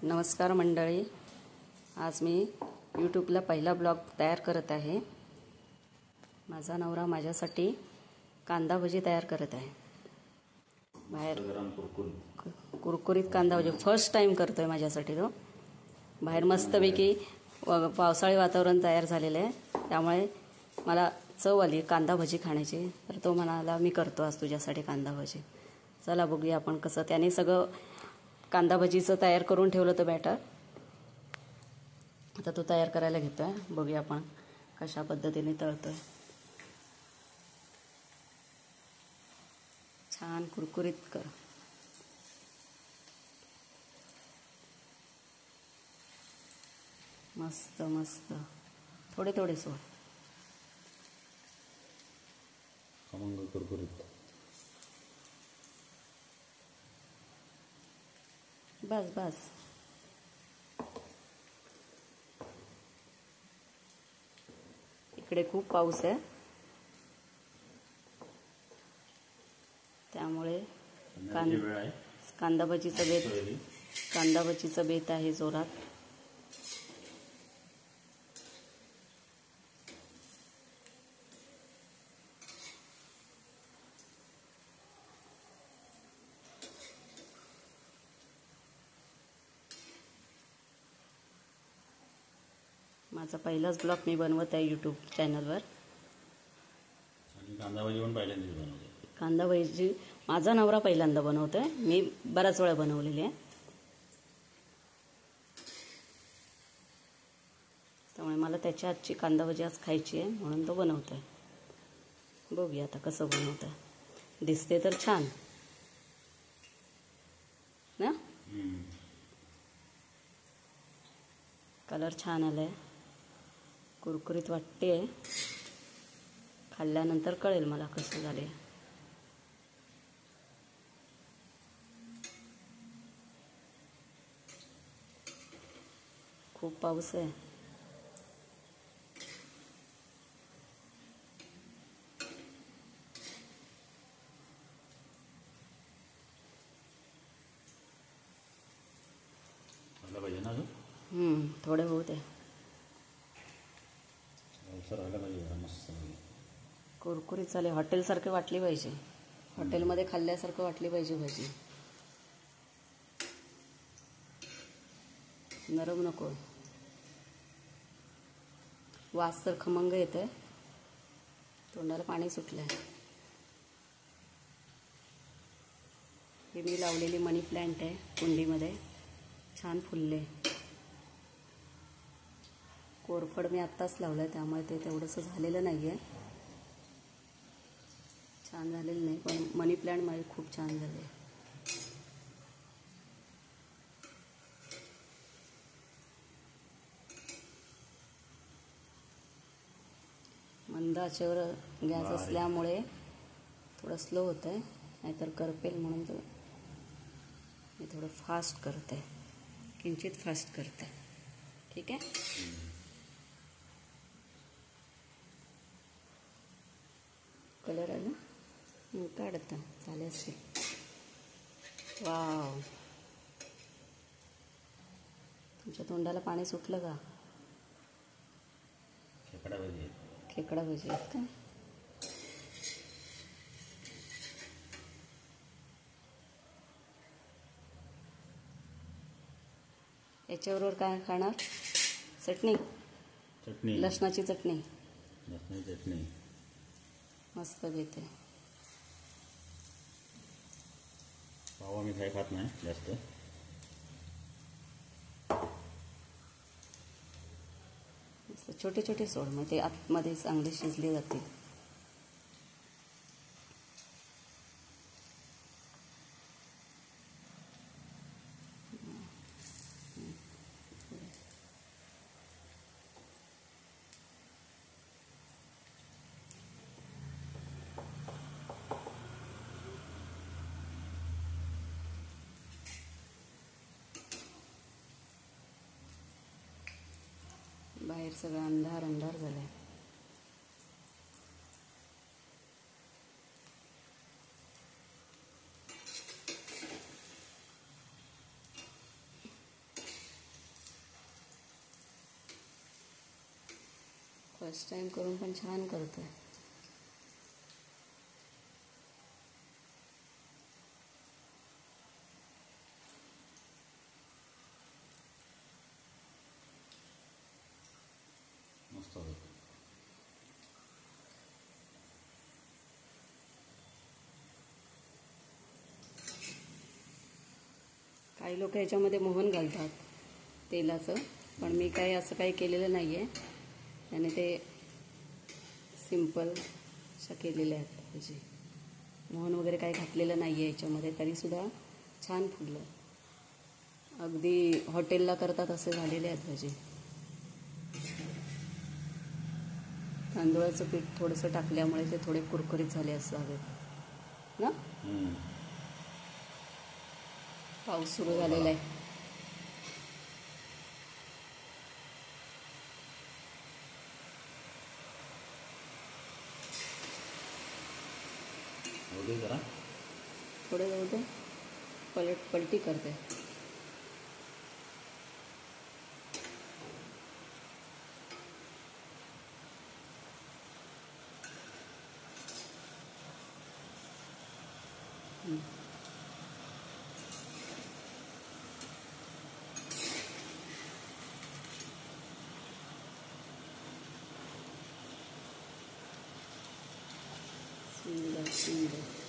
नमस्कार मंडळी, आज मी यूट्यूबला पहिला ब्लॉग तयार करत आहे। माझा नवरा माझ्यासाठी कांदा भजी तयार करत आहे। बाहेर कुरकुरीत कांदा भजी फर्स्ट टाइम करतोय माझ्यासाठी तो। बाहेर मस्तपैकी पावसाळी वातावरण तयार झालेलं आहे, त्यामुळे मला चव आली कांदा भजी खाण्याची। तर तो म्हणाला मी करतो आज तुझ्यासाठी कांदा भजी। चला बघूया आपण कसं। त्याने सगळं कांदा भजीचं तयार करून ठेवलं होतं बॅटर। आता तो तयार करायला घेतोय, बघूया आपण कशा पद्धतीने तळतोय। छान कुरकुरीत कर। मस्त मस्त, थोडे थोडे सोड। खमंग कुरकुरीत। बस बस। इकडे खूप पाऊस आहे, त्यामुळे कांदा भजीचं बेत आहे जोरात। माझा पहिलाच ब्लॉग मी बनवत आहे यूट्यूब चॅनलवर। आणि कांदा भजी पण पहिल्यांदाच बनवते। कांदा भजी माझा नवरा पहिल्यांदा बनवतोय, मी बराच वेळा बनवलेली आहे। त्यामुळे मला त्याच्या हातची कांदा भजी आज खायची आहे, म्हणून तो बनवतोय। बघूया आता कसं बनवतोय। दिसते तर छान ना, कलर छान आलाय, कुरकुरीत वाटते। खाल्ल्यानंतर कळेल मला कसं झाले। खूप पाऊस आहे। पाहिजे ना अजून, थोडे होऊ दे। मस्त कुरकुरीत चाले, हॉटेलसारखे वाटली पाहिजे। हॉटेलमध्ये खाल्ल्यासारखं वाटली पाहिजे भजी। नरम नको, वास तर खमंग येतोय, तोंडाला पाणी सुटलंय। ही मी लावलेली मनी प्लांट आहे कुंडीमध्ये, छान फुलले। कोरफड मी आत्ताच लावलंय, त्यामुळे ते तेवढंसं झालेलं नाहीये, छान झालेलं नाही, पण मनी प्लांट माझे खूप छान झाले। मंद आचेवर गॅस असल्यामुळे थोडं स्लो होतंय, नाहीतर करपेल, म्हणून तर मी थोडं फास्ट करते, किंचित फास्ट करते। ठीक आहे, कलर आला, काढता चालेल असेल। वाव, तुमच्या तोंडाला पाणी सुटलं का? खेकडा भजी आहेत का? याच्याबरोबर काय खाणार? चटणी, लसणाची चटणी मस्त घेते। पावा मी काही खात नाही जास्त, छोटे छोटे सोड, मग ते आतमध्ये चांगले शिजले जातील। बाहेर सगळं अंधार अंधार झालाय। फर्स्ट टाइम करून पण छान करतोय. मस्त होतं. काही लोक याच्यामध्ये मोहन घालतात तेलाचं, पण मी काही असं काही केलेलं नाही आहे. त्याने ते सिंपल अशा केलेल्या आहेत भजी. मोहन वगैरे काही घातलेलं नाही आहे याच्यामध्ये, तरीसुद्धा छान फुगलं. अगदी हॉटेलला करतात असे झालेले आहेत भजी. तांदूळाचं पीठ थोडंसं टाकल्यामुळे ते थोडे कुरकुरीत झाले असावेत ना. पाऊस सुरू झालेला आहे. हो दे जरा. थोडं जाऊ दे, पलटी करते. सुंदर सुंदर.